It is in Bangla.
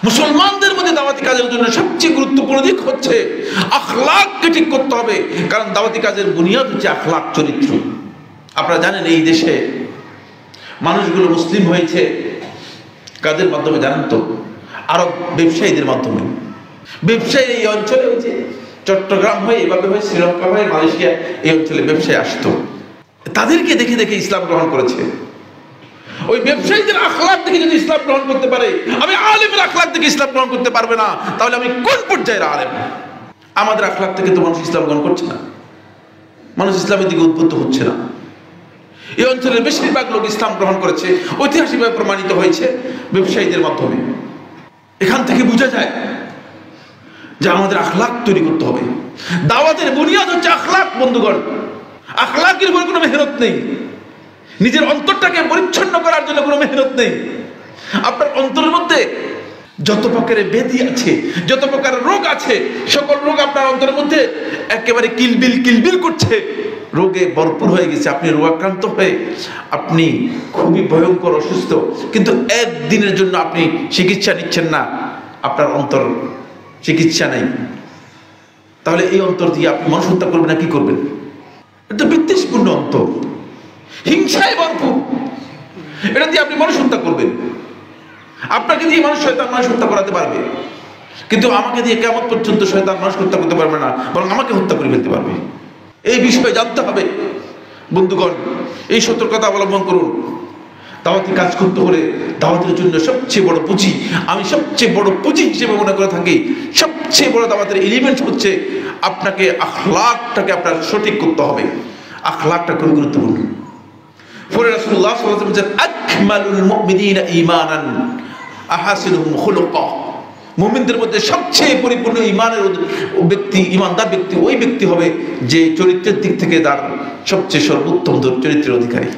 মুসলমানদের মধ্যে দাওয়াতি কাজের জন্য সবচেয়ে গুরুত্বপূর্ণ দিক হচ্ছে আখলাককে ঠিক করতে হবে, কারণ দাওয়াতি কাজের বুনিয়াদ হচ্ছে আখলাক, চরিত্র। আপনারা জানেন এই দেশে মানুষগুলো মুসলিম হয়েছে কাদের মাধ্যমে জানেন তো? আরব ব্যবসায়ীদের মাধ্যমে। ব্যবসায়ী এই অঞ্চলে হয়েছে, চট্টগ্রাম হয়ে, এভাবে হয়ে, শ্রীলঙ্কা হয়ে, মালয়েশিয়া, এই অঞ্চলে ব্যবসায় আসতো। তাদেরকে দেখে দেখে ইসলাম গ্রহণ করেছে। ওই ব্যবসায়ীদের আখলাক দেখে যদি ইসলাম গ্রহণ করতে পারে, আমি আলেমের আখলাক দেখে ইসলাম গ্রহণ করতে পারবে না, তাহলে আমি কোন পর্যায়ের আলেম? আমাদের আখলাক থেকে তো মানুষ ইসলাম গ্রহণ করছে না, মানুষ ইসলামের দিকে উদ্বুদ্ধ হচ্ছে না। এই অঞ্চলের বেশিরভাগ লোক ইসলাম গ্রহণ করেছে ঐতিহাসিকভাবে প্রমাণিত হয়েছে ব্যবসায়ীদের মাধ্যমে। এখান থেকে বোঝা যায় যে আমাদের আখলাক তৈরি করতে হবে। দাওয়াতের বুনিয়াদ হচ্ছে আখলাক বন্ধুগণ। আখলাকের উপর কোনো মেহনত নেই, নিজের অন্তরটাকে পরিচ্ছন্ন করার জন্য কোনো মেহনত নেই। আপনার অন্তরের মধ্যে যত প্রকারের ব্যাধি আছে, যত প্রকারের রোগ আছে, সকল রোগ আপনার অন্তরের মধ্যে একেবারে কিলবিল কিলবিল করছে, রোগে ভরপুর হয়ে গেছে। আপনি রোগাক্রান্ত হয়ে আপনি খুবই ভয়ঙ্কর অসুস্থ, কিন্তু একদিনের জন্য আপনি চিকিৎসা নিচ্ছেন না, আপনার অন্তর চিকিৎসা নেই। তাহলে এই অন্তর দিয়ে আপনি মানুষ হত্যা করবেন না কি করবেন? এটা বিদ্বেষপূর্ণ অন্তর, হিংসায় ভরপুর। এটা দিয়ে আপনি মানুষ হত্যা করবেন। আপনাকে দিয়ে মানুষ শয়তান মানুষ হত্যা করাতে পারবে, কিন্তু আমাকে দিয়ে কিয়ামত পর্যন্ত শয়তান মানুষ হত্যা করতে পারবে না, বরং আমাকে হত্যা করে ফেলতে পারবে। এই বিষয়ে জানতে হবে বন্ধুগণ। এই সতর্কতা অবলম্বন করুন। দাওয়াতি কাজ করতে হলে দাওয়াতের জন্য সবচেয়ে বড় পুঁজি, আমি সবচেয়ে বড় পুঁজি হিসেবে মনে করে থাকি, সবচেয়ে বড় দাওয়াতের এলিমেন্ট হচ্ছে আপনাকে আখলাকটাকে আপনার সঠিক করতে হবে। আখলাকটা খুব গুরুত্বপূর্ণ। পরে রাসূলুল্লাহ সাল্লাল্লাহু আলাইহি ওয়াসাল্লাম বলেছেন, আকমালুল মুমিনিনা ঈমানান আহাসিনুহুম খুলুকা। মুমিনদের মধ্যে সবচেয়ে পরিপূর্ণ ঈমানের ব্যক্তি, ঈমানদার ব্যক্তি ওই ব্যক্তি হবে যে চরিত্রের দিক থেকে তার সবচেয়ে সর্বোত্তম চরিত্রের অধিকারী।